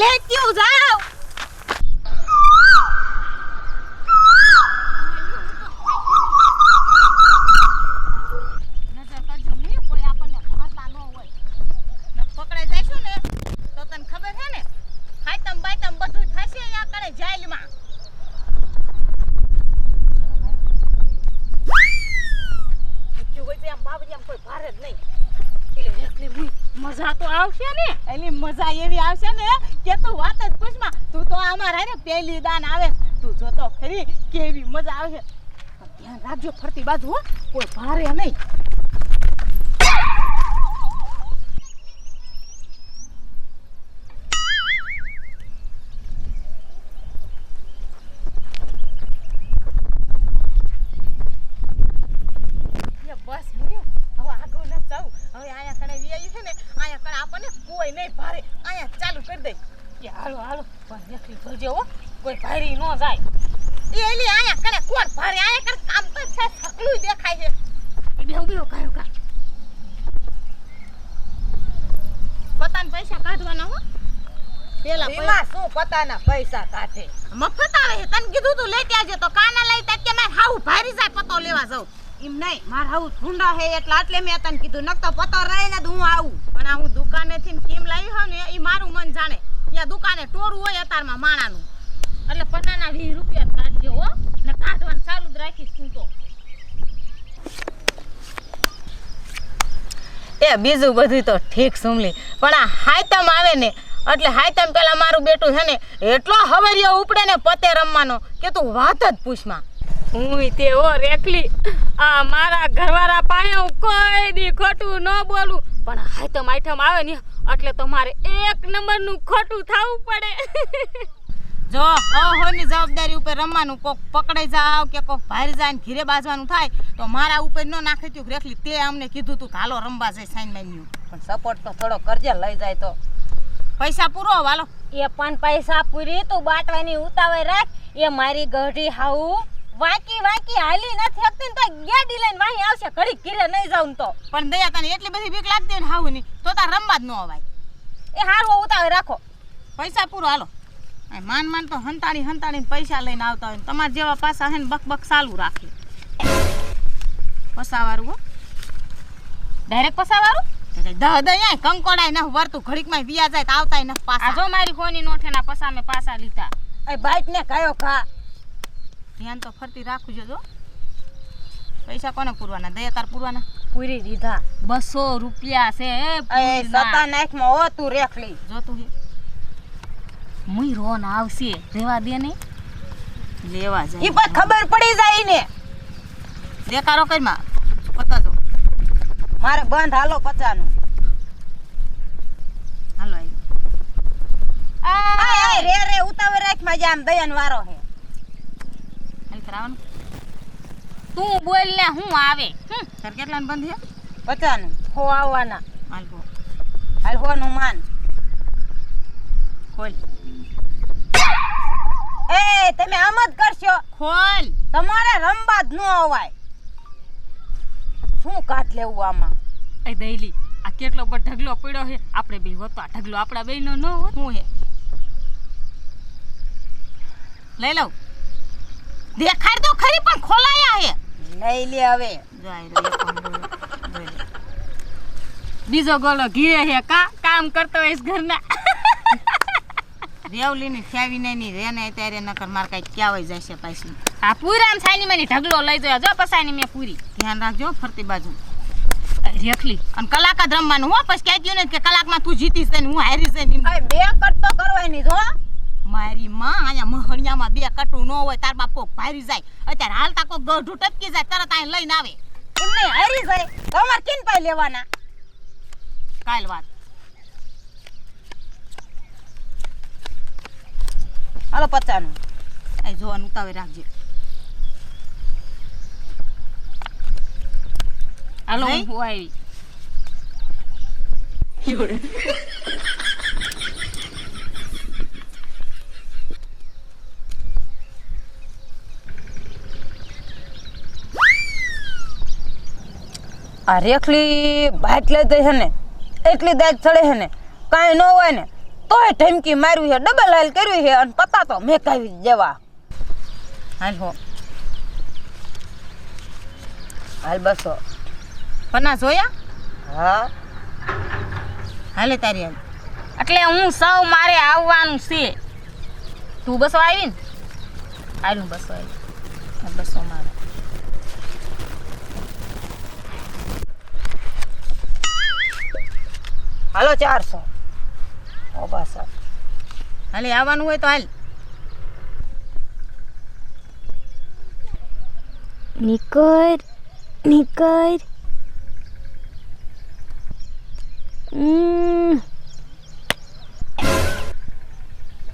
લેત્યું જાવ. નજર કરજો મુઈ કોઈ આપણને ભાતા ન હોય. ને પકડાઈ જઈશું ને તો તને ખબર છે ને હાયતમ બાયતમ બધું થશે અહીંયા કરે જેલમાં. કોઈ ભારે જ નહીં. એટલે એકલી મુઈ મજા તો આવશે ને. એલી મજા એવી આવશે ને કે તું વાત જ પૂછમાં. તું તો અમારા રે પહેલી દાન આવે. તું જોતો ખરી કેવી મજા આવશે. પણ ધ્યાન રાખજો ફરતી બાજુ હો, કોઈ ભારે નહીં. બસ મુયું હવે આગળ ન જાઉં. હવે આયા કણે વિયાયું છે ને આયા કણે આપણને કોઈ નહીં ભારે. આયા ચાલુ કરી દઈ કે હાલો હાલો પણ એકલી ભરજો હો, કોઈ ભારી ન જાય. એલી આયા કણે કોણ ભારે? આયા કણે કામ તો છે સકલું દેખાય છે. એ બેહુ બેહુ કાયો કા પતાન પૈસા કાઢવાના હો. પેલા એમાં શું પતાના પૈસા કાઢે? મફત આવે છે. તને કીધું તું લઈ આવજે તો કાના લઈ તા કે મેં હાઉ ભારી જાય પતો લેવા જાઉં. એમ નહીં, માર હાઉ ઠુંડા હે એટલે મેં તને કીધું, નકતો પતો રહે ને હું આવું. પણ આ હું દુકાનેથી ને કેમ લાવી હોઉં ને એ મારું મન જાણે. ત્યાં દુકાને ટોરું હોય અતારમાં માણાનું. એટલે પન્નાના 20 રૂપિયા કાઢજો હો, ને કાઢવાનું ચાલુ જ રાખીશ તું તો. એ બીજું બધું તો ઠીક સુમલી, પણ આ હાયતમ આવે ને એટલે હાયતમ પેલા મારું બેટું છે ને એટલો હવરિયો ઉપડે ને પતે રમવાનો કે તું વાત જ પૂછમાં. હું તે ઓ રેખલી આ મારા ઘરવાળા પાસે હું કોઈ દી ખોટું ન બોલું, પણ હાયતમ આઈટમ આવે ને એટલે તો મારે 1 નંબરનું ખોટું થવું પડે. જો હોની જવાબદારી ઉપર રમવાનું, કોક પકડાઈ જાવ કે કોક ભારી જાય ને ઘીરે બાજવાનું થાય તો મારા ઉપર ન નાખી તું રેખલી. તે અમને કીધું તું હાલો રમવા જાય સાઈન માન્યું, પણ સપોર્ટ તો થોડો કરજે. લઈ જાય તો પૈસા પૂરો વાલો. એ પણ પૈસા પૂરી તું બાટવાની ઉતાવળ રાખ. એ મારી ગઢી હાઉ વાકી વાકી હાલી નથી શકતી તો ગાડી લઈને વાહી આવશે. ઘડી ઘીરે નહીં જાઉં તો પણ દયા તને એટલી બધી બીક લાગતી ને હાવ ની તો તાર રમવા જ ન અવાય. એ હારું ઉતાવળ રાખો. પૈસા પૂરો હાલો. માન માન તો હંતાડીને પૈસા લઈને આવતા હોય. તમારા જેવા પાછા હે ને બક ચાલુ રાખે. પસાવાળું હો, ડાયરેક્ટ પસાવાળું. દયા કંકોડાય ન વરતું ઘડીકમાં વિયા જાય તો આવતાય ન પાછા. જો મારી કોની નોઠેના પસા મે પાસા લીધા. એ બાઈટ ને કયો ખા. ધ્યાન તો ફરતી રાખજો. જો પૈસા કોને પૂરવાના? દયા તાર પૂરવાના? પૂરી દીધા. 200 રૂપિયા છે. એ સતા નાખમાં હો તું રેખલી. જો તું હે મુઈ રોન આવશે રેવા દે ને લેવા જાય. ઈ પણ ખબર પડી જાય ને. દેખાડો કઈમાં પતા જો મારે બંધ હાલો 50 નું. હાલો આ રે ઉતાવળ રાખ માં જામ દયાન વારો હે. હાલ કરાવવાનું. તું બોલ ને હું આવે. સર કેટલાનું બંધ હે? 50 નું. હો આવવાના. હાલ ગો હાલ હો નું માન. ખોલ. એ તમે આમ જ કરશો. ખોલ. તમારે રમવા જ ન અવાય. શું કાટ લેવું આમાં? એ દઈલી આ કેટલો બડ ઢગલો પડ્યો છે. આપણે બે હોતો આ ઢગલો આપણા બેનો ન હોત. શું હે? લઈ લઉં. દેખાડ તો ખરી પણ ખોલાયા હે. લઈ લે હવે. બીજો ગોલો ઘીરે છે કામ કરતો હોય ઘરના. રેવલીની ફેવીને ની રેને ત્યારે નકર માર કઈ ક્યાંય જશે પાછી. આ પૂરામ સાની મની ઢગલો લઈ જોયા. જો પસાની મે પૂરી. ધ્યાન રાખજો ફરતી બાજુ રેખલી. અને કલાક જ રમવાનું હો. પછી ક્યાં ગયું ને કે કલાકમાં તું જીતીશ ને હું હારી છે ને. આ બે કટ તો કરવાની જો. મારી માં અહીંયા મહણિયામાં 2 કટું ન હોય તાર બાપ કોક ભારી જાય. અત્યારે હાલતા કોક ગઢું ટપકી જાય તરત અહીં લઈને આવે. એમને હારી જાય તમારે કિન પાઈ લેવાના. કાલ વાત. હાલો 50 નું. એ જોવાનું ઉતાવે રાખજે. હાલો હું આવી. આ રેખલી બાઈક લઈ દે છે ને એટલી દાજ ચડે છે ને કાંઈ ન હોય ને તોય ધમકી માર્યું છે, ડબલ હાલ કર્યું છે અને પતા તો મેકાવી જ દેવા. હાલ હો હાલ 200. પના જોયા હા હાલે તારી હાલ. એટલે હું સૌ મારે આવવાનું છે. તું બસો આવી ને? હાલ હું 200 આવી. 200 મારે. હાલો 400. ઓ બસ હાલે આવવાનું હોય તો હાલ. નિકર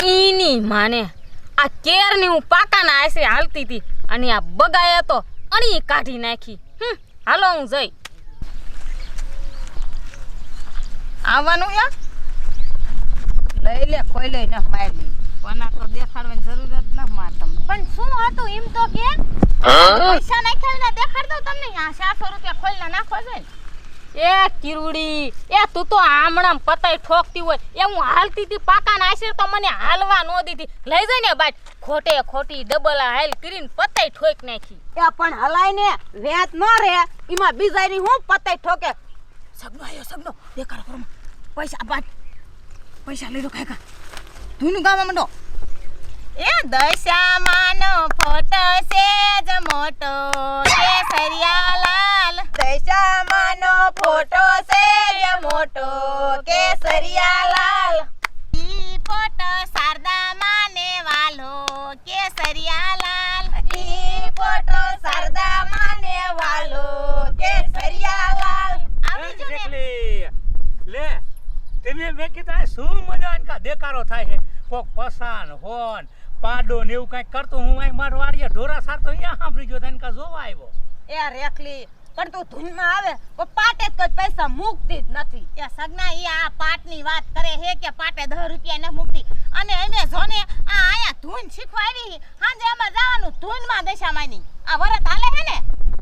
ઈની માને આ કેરની હું પાકાના આશે હાલતી હતી અને આ બગાયા તો અણી કાઢી નાખી. હાલો હું જઈ. આવવાનું યા લઈ લે, કોઈ લઈ ન મારી. પના તો દેખાડવાની જરૂર જ ન માર તમને. પણ શું હતું એમ તો કે પૈસા નાખ્યા ને દેખાડ દઉં તમને. આ 400 રૂપિયા ખોલીને નાખો છે ને. એ કિરુડી, એ તું તો આમણામ પતાઈ ઠોકતી હોય એ હું હાલતી હતી પાકાના આશરે તો મને હાલવા નો દીધી. લઈ જાય ને બાદ ખોટે ખોટી ડબલ હાલ કરીને પતાઈ ઠોક નાખી. એ પણ હલાય ને વેત ન રે, એમાં બીજાની હું પતાઈ ઠોકે. સગનો આયો સગનો દેખાડો કરો. પૈસા બાટ પૈસા લઈ લો કાકા. ધૂનું ગાવા માંડો. એ દશામાનો ફોટો છે જ મોટો કેસરિયા લાલ. દશામાનો ફોટો છે જે મોટો કેસરિયા લાલ. ઈ ફોટો શારદા માને વાલો કેસરિયા લાલ. ઈ ફોટો શારદા માને વાલો કેસરિયા લાલ. આવી જો ને. લે તમે મેં કીધા શું મજા આનકા દેકારો થાય છે. કોક પસાન હોન પાડો ને એવું કઈ કરતો હું અહીં માર વાડીએ ઢોરા સારતો અહીંયા સાંભળી ગયો તનકા જોવા આવ્યો. એ રેખલી પણ તું ધૂનમાં આવે તો પાટે જ કોઈ પૈસા મૂકતી જ નથી. એ સગના ઈ આ પાટની વાત કરે હે કે પાટે 10 રૂપિયા ન મૂકતી. અને એને જોને આ આયા ધૂન શીખવા આવી. હાંજે આમાં જવાનું ધૂનમાં દશામાની. આ વરત હાલે હે ને.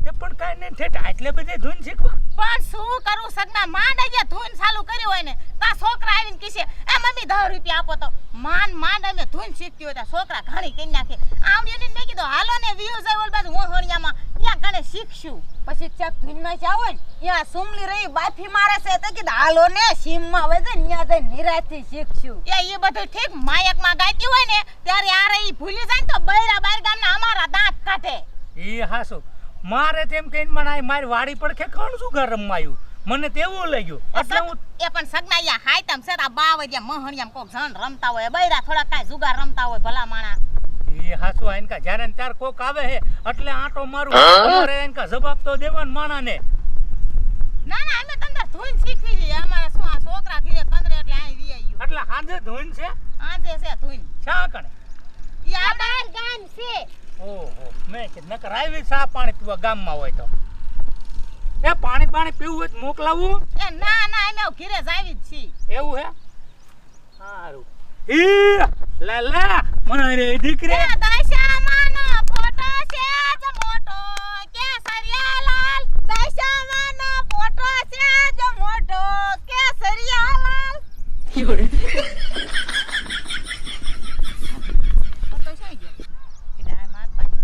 તે પણ કાઈ નહીં ઠેઠ આટલે બધી ધૂન શીખવા. પણ શું કરું સગના માંડ જે ધૂન ચાલુ કરી હોય ને તા છોકરા આવીને કહેશે એ મમ્મી 10 રૂપિયા આપો તો માંડ અમે ધૂન શીખતી હોય તો છોકરા ઘણી કરી નાખે. આવડીને મેં કીધું હાલો ને વ્યૂ જાય ઓલ બાજુ મોહણિયામાં ત્યાં કણે શીખશું. પછી ચક ધૂનમાં જાવ ને ત્યાં સુમલી રહી બાફી મારે છે તો કીધું હાલો ને સીમમાં વજે ત્યાં જઈ નિરાશથી શીખશું. એ બધું ઠીક માયકમાં ગાતી હોય ને ત્યારે આ રહી ભૂલી જાય ને તો બૈરા બાર ગામના અમારા દાંત કાઢે. ઈ હાસુ મારે તેમ કહીને મને મારી વાડી પડખે કોણ શું ઘર રમાયું મને તેવું લાગ્યું. એટલે હું એ પણ સગના યા હાયતમ છે આ બાવડિયા મોહણિયામાં કોક જણ રમતા હોય બૈરા થોડા કાંઈ જુગાર રમતા હોય ભલા માણા. ઈ હાસુ આનકા જ્યારે ને ત્યારે કોક આવે હે એટલે આંટો મારું અમારે આનકા જવાબ તો દેવાનો માણાને. ના અમે તંદર ધૂન શીખવી છે. અમારા શું આ છોકરા ઘીરે કંદરે એટલે આઈ વી આવ્યું. એટલે હાંજે ધૂન છે આજે છે ધૂન. શા કણે ઈ આ બાર ગામ છે. ઓહો મેં કે નકર આવી સા પાણી પીવા ગામમાં હોય તો એ પાણી પીવું હોય તો મોકલાવું. એ ના અમે ઘીરે જ આવી જ છીએ. એવું હે સારું. ઈ લા લા મારે દીકરી એ દશામાનો ફોટો છે જ મોટો કેસરિયા લાલ. દશામાનો ફોટો છે જે મોટો કેસરિયા લાલ. ફોટો છે ગયો કીધા માર પાસે.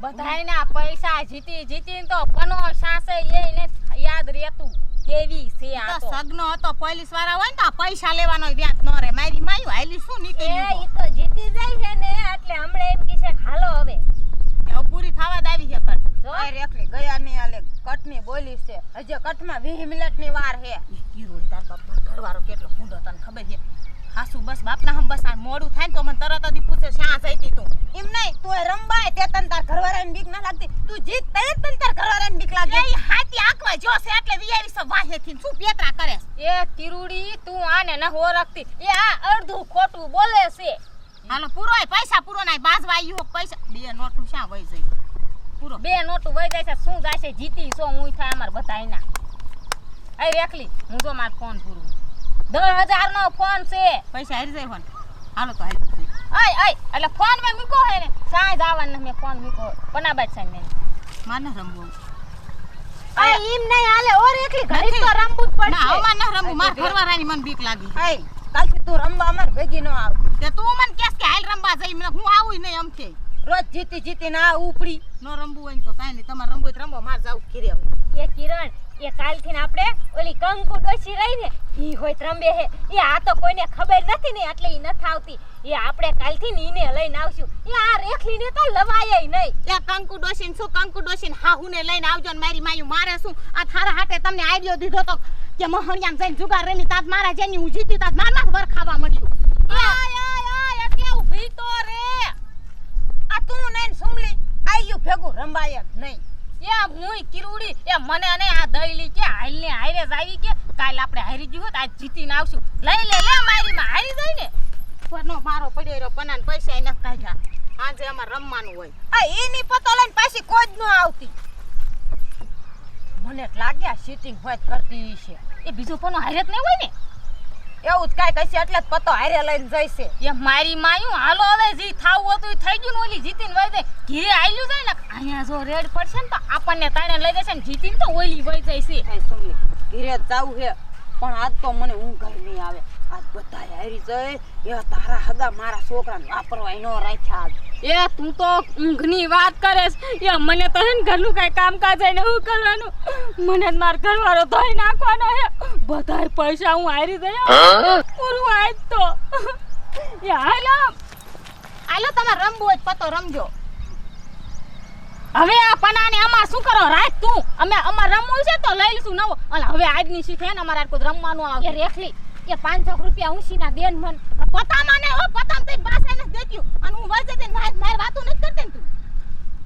બધાયના પૈસા જીતીને તો પનો સાસે એને યાદ રહેતું કેવી છે આ તો તો. સગનો હતો પોલીસ વાળા હોય ને તો પૈસા લેવાનો વ્યાજ ન રે. મારી માયું હાલી શું નીકળ્યું ઈ તો જીતી જાય છે ને એટલે હમણે એમ કીશે હાલો હવે. હવે પૂરી થવા જ આવી છે કટ. જો ઓય રેખલી ગયા ની આલે કટની બોલી છે હજી કટમાં 20 મિનિટની વાર છે. કીરોડી તાર બાપનો ઘરવાળો કેટલો ફૂંડો તને ખબર છે. હાસુ બસ બાપના હમ બસ આ મોડું થાય ને તો મને તરત જ પૂછે શા જઈતી તું. એમ નહીં તું રંબાય તે તન તાર ઘરવાળાને બીક ના લાગતી. તું જીત તે તન તાર ઘરવાળાને બીક લાગે. એ હાથી આંકવા જો છે એટલે વીઆઈવી સો વાહેથી શું પેતરા કરે. એ કિરુડી તું આને ન ઓળખતી. એ આ અડધું ખોટું બોલે છે. હાલો પૂરો પૈસા પૂરો નાય બાજવા આવ્યો પૈસા 2 નોટું શા વઈ જઈ પૂરો. 2 નોટું વઈ જાય છે શું જાય છે જીતી સો હું થાય અમાર બધાયના. એ રેખલી હું જો માર ફોન પૂરું 10,000 નો ફોન છે. પૈસા હારી જાય ફોન. હાલો તો હારી જઈ. આય એટલે ફોન માં મૂકો હે ને સાંજ આવવાનું મેં ફોન મૂકો પનાબાદ સાંજ મેં માર ન રમવું. આ ઈમ નહીં હાલે ઓર એકલી ઘડી તો રમવું જ ના પડશે. આમાં ન રમવું માર ઘરવાળાની મને બીક લાગી આય કાલથી તું રમવા અમાર ભેગી ન આવ. તે તું મને કહેસ કે હાલ રમવા જઈ મને હું આવું નહીં અમથે રોજ જીતીને આ ઉપડી. ન રમવું હોય ને તો કાંઈ નહીં તમારે રમવું હોય તો રમો માર જાવ ઘીરે આવું. એ કિરણ એ કાલથી ને આપણે ઓલી કંકુ ડોસી રહી ને ઈ હોય ત્રંબે હે એ આ તો કોઈને ખબર નથી ને એટલે ઈ નથી આવતી એ આપણે કાલથી ને ઈને લઈને આવશું એ આ રેખલીને તો લવાય નહીં એ કંકુ ડોશીન શું કંકુ ડોશીન હાહુને લઈને આવજો ને મારી માયું મારે શું આ થારા હાટે તમને આઈડિયો દીધો તો કે મહણિયામ જઈને જુગાર રમી તાત મારા જેની હું જીતી તાત માર વર ખાવા મળ્યું આય એટલે ઊભી તો રે આ તું નહીં સુમલી આયુ ભેગું રંબાય જ નહીં. એ મુય કિરુડી એ મને અને આ દઈલી કે હાલને હારે જ આવી કે કાલ આપણે હારી ગયું હોત આજ જીતીને આવશું લઈ લે મારી માં હારી જાય ને પરનો મારો પડ્યો રહ્યો પનાન પૈસા એને કાઢ્યા આજે અમાર રમવાનું હોય આ એની પતો લઈને પાછી કોઈ જ ન આવતી. મને લાગે આ સીટિંગ હોય કરતી છે એ બીજું પણ હારે જ નહીં હોય ને એવું જ કાંઈ કહેશે એટલે જ પતો હારે લઈને જઈશે. એ મારી માયું હાલો હવે જી થાવું હતું ઈ થઈ ગયું ને ઓલી જીતીને વઈ જાય ઘીરે આયલું જાય ને અહીંયા જો રેડ પડશે ને તો આપણને તાણે લઈ જશે ને જીતીને તો ઓલી વઈ જાય છે એ સુમલી ઘીરે જાવું છે પણ આજ તો મને ઊંઘ નહીં આવે. આજ બધા હારી જાય એ તારા હગા મારા છોકરાને વાપરવા ન રાખ્યા આજ. એ તું તો ઊંઘની વાત કરેસ એ મને તો હે ને ઘરનું કઈ કામકાજ હોય ને હું કરવાનું મને જ માર ઘરવાળો ધોઈ નાખવાનો હે બધાય પૈસા હું હારી ગયો પૂરું આજ તો એ આલો તમારે રમવું હોય તો પતો રમજો. હવે આ પનાને અમાર શું કરો રાખ તું અમે અમાર રમવું છે તો લઈ લઈશું નવો અને હવે આજની શીખે ને અમારે કોઈ રમવાનું આવે એ રેખલી એ 500 રૂપિયા ઊંસીના દેન મન પતામાં ને હો પતામ તે પાસે ન દેખ્યું અને હું વજે તે માર વાતો ન કરતે ને તું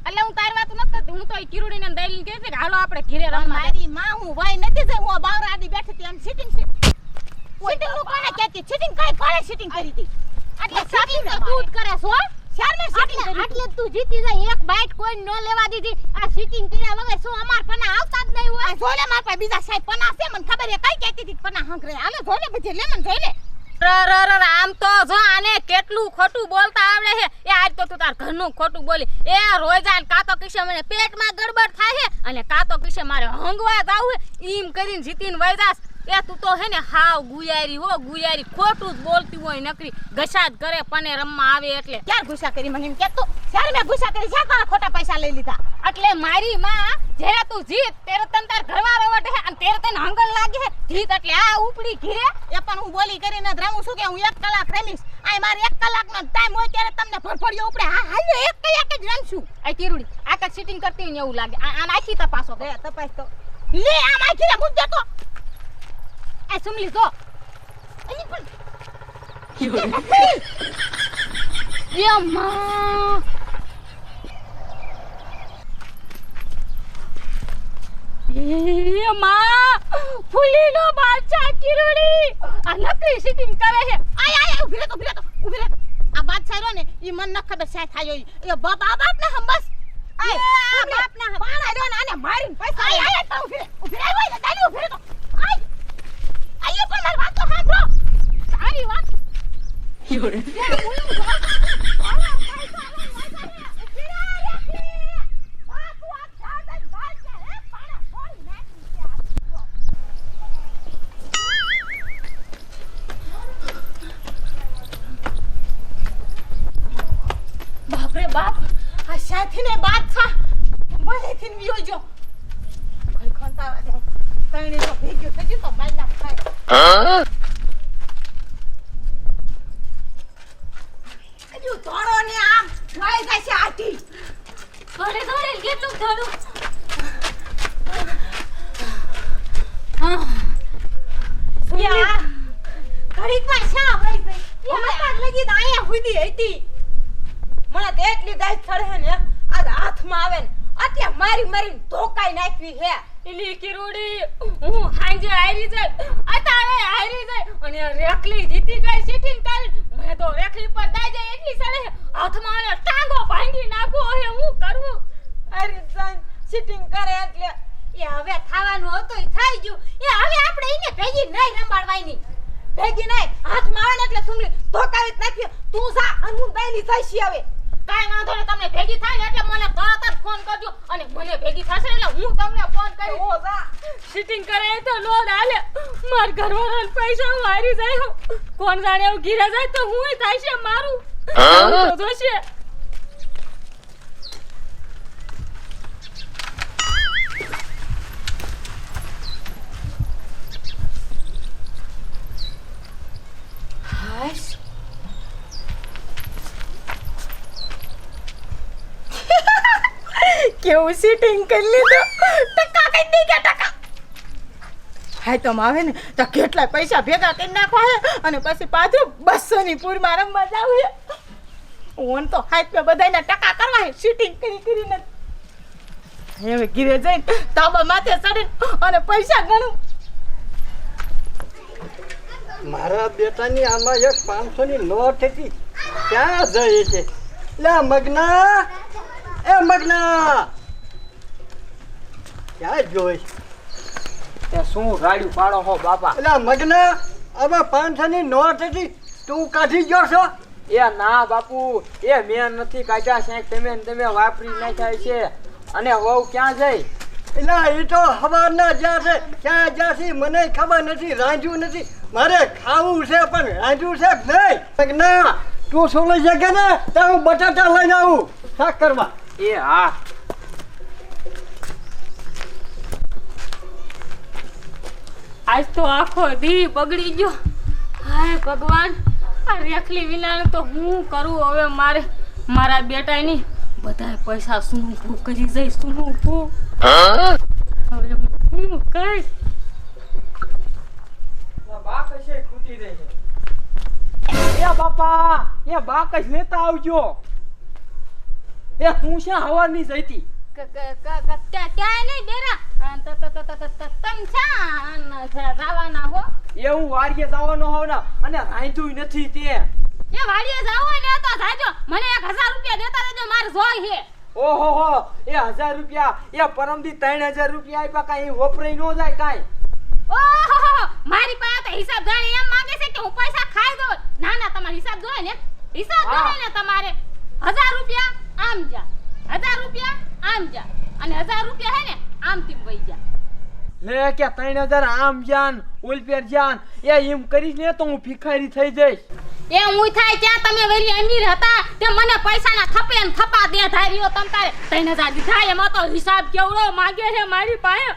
એટલે હું તારી વાત નથી કરતી હું તો એ કિરુડીને દઈલી કહે છે કે હાલો આપણે ઘરે રમવા મારી માં હું વાય નથી જઈ હું બાવરા આડી બેઠી હતી એમ સીટિંગ નું કોને કહેતી સીટિંગ કાઈ કોણે સીટિંગ કરી હતી એટલે સીટિંગ તો તું જ કરે છો શેરને સીટિંગ કરી આટલે તું જીતી જાય એક બાઈટ કોઈ ન લેવા દીધી આ સીટિંગ કર્યા વગર શું અમાર પના આવતા જ નહીં હોય જોલે માર પાસે બીજા સાહેબ પના છે મને ખબર હે કઈ કહેતી હતી પના હંકરે હાલે જોલે પછી લે મને જોઈ લે આમ તો જો આને કેટલું ખોટું બોલતા આવડે છે એ આજ તો તું તાર ઘરનું ખોટું બોલી એ રોજાન કાતો કિશે મને પેટમાં ગડબડ થાય છે અને કાતો કિશે મારે હંગવા જાવું છે ઈમ કરીને જીતીને વઈ જાસ એ તું તો હે ને હાવ ગુયારી ખોટું જ બોલતી હોય નકરી ગસા જ કરે પને રમવા આવે એટલે ક્યાં ગુસ્સા કરી મને એમ કહેતો ત્યારે મેં ગુસ્સા કરી છે તારા ખોટા પૈસા લઈ લીધા એટલે મારી માં જ્યારે તું જીત ત્યારે તને તાર ઘરવાળો વટે અને ત્યારે તને હંગલ લાગે છે જીત એટલે આ ઉપડી ઘીરે એ પણ હું બોલી કરીને જ રમું છું કે હું 1 કલાક રમીશ આ મારે 1 કલાકનો ટાઈમ હોય ત્યારે તમને ફરફડિયો ઉપડે હા હાલ 1 કલાક જ રમશું આ કિરુડી આ ક સીટિંગ કરતી હોય ને એવું લાગે આ નાખી તપાસો દે તપાસ તો લે આ માખી રે મુદ્દે તો આ સુમલી જો એની પણ યમ્મા એ માં ફૂલીનો બાદશાહ કિરુડી આ નકલી સીટિંગ કરે છે આય ઉભી રે આ બાત સારો ને ઈ મન ન ખબર સાય થાયો એ બાપ ને હંબસ આય આ બાપ ના પાણ આડો ને આને મારીને પૈસા આય તો ઉભી રે હોય દાદી ઉભી રે તો આય આય પણ મારી વાત તો સાંભળો સારી વાત બાપરે બાપ આ સાથી ને બાત થા મને થી વિયો જો કોઈ ખંતા તઈને તો ભેગ્યો થઈ ગયો તો માઈ ના ખાય હજુ થોડો ને આમ વાઈ જાય છે આટી થોડે કેટલું થોડું યા ઘડીકમાં શા વઈ ગઈ અમે પાક લગી તો આયા હુધી હતી મને તો એટલી દાઈ ચડે ને આજ હાથમાં આવે ને એટલે મારી ધોકાઈ નાખવી હે એલી કિરુડી હું હાંજે હારી જાય અતારે હારી જાય અને રેખલી જીતી ગઈ સીટિંગ કરી મેં તો રેખલી પર દાઈ જાય એટલી સડે હાથમાં આને ટાંગો ભાંગી નાખો હે હું કરવું અરે જાન સીટિંગ કરે એટલે એ હવે થાવાનું હતું ઈ થઈ ગયું એ હવે આપણે એને ભેગી નહીં રમાડવાની ભેગી નહીં હાથમાં આવે ને એટલે સુમલી ધોકાવી જ નાખી તું જા અને હું દાઈલી જઈશી હવે કાંઈ વાંધો નહીં, તમને ભેગી થાય ને એટલે મને તરત જ ફોન કરજો અને મને ભેગી થશે એટલે હું તમને ફોન કરીશ. સીટિંગ કરે તો નો હાલે. માર ઘરવાળાને પૈસા વારી જાય હો. કોણ જાણે એવું ઘીરે જાય તો હું થાય છે મારું તો જોશે. કેવું સીટિંગ કરી લીધું. ટકા કઈ દે કે ટકા. હાય તો આવે ને તો કેટલા પૈસા ભેગા કરી નાખવા હે અને પછી પાછું 200 ની પૂરમાં રમવા જાવ હે. ઓન તો હાય પે બધાયના ટકા કરવા હે સીટિંગ કરીને. હવે ઘીરે જઈને તાબા માથે ચડીને અને પૈસા ગણું. મારા બેટાની આમાં એક 500 ની નોટ હતી, ક્યાં જઈ છે? લે મગના, એ મગના, ક્યાં જોઈ? તે શું રાડ્યું પાડો હો બાપા? એટલે મગના, આમાં 500 ની નોટ હતી, તું કાઢી ગયો છો? એ ના બાપુ, એ મેં નથી કાઢ્યા સાહેબ, તમે ને તમે વાપરી નાખ્યા છે. અને વહુ ક્યાં જઈ? એટલે એ તો હવારના જ્યાં છે ક્યાં જ્યાં છે મને ખબર નથી, રાંધ્યું નથી. મારે ખાવું છે પણ રાંધ્યું છે જ નહીં. મગના, તું સોલી જગ્યા ને તો હું બટાટા લઈને આવું શાક કરવા. એ હા. આજ તો આખો દી બગડી ગયો. હાય ભગવાન, આ રેખલી વિનાનું તો હું કરું હવે? મારે મારા બેટાની બધા પૈસા શું કરી જઈશ, શું હવે હું કઈશ? બા કશે ખૂટી રહે છે. એ બાપા, એ બા કશ લેતા આવજો. એ હું છે હવાની જઈતી. ક્યાં નહીં ડેરા તમ જવાના હો. એ હું વાડીએ જવાનો હોવ ને, અને રાંધ્યું નથી તે. એ વાડીએ જાવ ને તો જાજો, મને 1000 રૂપિયા દેતા દેજો, મારે જોઈ હે. ઓહો હો, એ 1000 રૂપિયા, એ પરમદી 3000 રૂપિયા આપ્યા, કાંઈ વપરાઈ ન જાય કાંઈ. ઓહો, મારી પાસે તો હિસાબ જાણી એમ માંગે છે કે હું પૈસા ખાઈ દઉં. ના ના, તમારે હિસાબ જોઈએ ને, હિસાબ જોઈએ ને તમારે. 1000 રૂપિયા આમ જા, 1000 રૂપિયા આમ જા, અને 1000 રૂપિયા હે ને આમ તીમ વઈ જા. લે કે 3000 આમ જાન ઉલપેર જાન, એ એમ કરીશ ને તો હું ભિખારી થઈ જઈશ. એ હું થાય ત્યાં તમે વેલી અમીર હતા તે મને પૈસાના થપે ને થપા દે ધાર્યો તમ તારે 3000 દીધા. એમાં તો હિસાબ કેવડો માંગે છે મારી પાસે.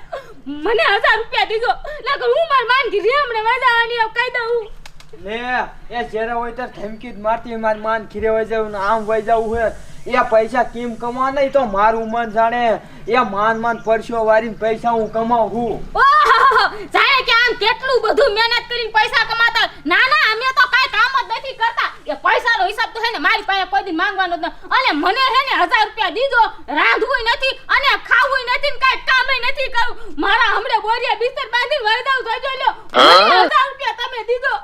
મને 1000 રૂપિયા દીધો, નકર હું માર માન ઘી રેમણે વજાવાની એમ કહી દઉં. લે એ જ્યારે હોય ત્યારે ધમકી જ મારતી, મારી માન ખીરે વઈ જાવ ને આમ વઈ જવું હે. એ પૈસા કેમ કમા નહીં તો મારું મન જાણે. એ માન પરસ્યો વારીને પૈસા હું કમાવું. ઓહો, જાણે કે આમ કેટલું બધું મહેનત કરીને પૈસા કમાતા. ના ના, અમે તો કાઈ કામ જ નથી કરતા. એ પૈસાનો હિસાબ તો હે ને મારી પાસે કોઈ દી માંગવાનો જ નથી. અને મને હે ને 1000 રૂપિયા દીધો, રાંધવું નથી અને ખાવું નથી ને કાઈ કામ નથી કરું. મારા હમણે બોરિયા બિસ્તર બાંધીને વરદાવ જોજો લ્યો. 1000 રૂપિયા તમે દીધો.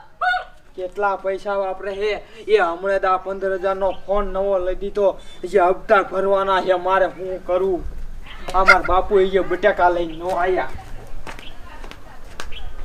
કેટલા પૈસા વાપરે હે? એ હમણાં દા 15000 નો ફોન નવો લઈ દીધો, જે હપ્તા ભરવાના છે મારે. શું કરું? અમાર બાપુ એ બટાકા લઈને નો આયા.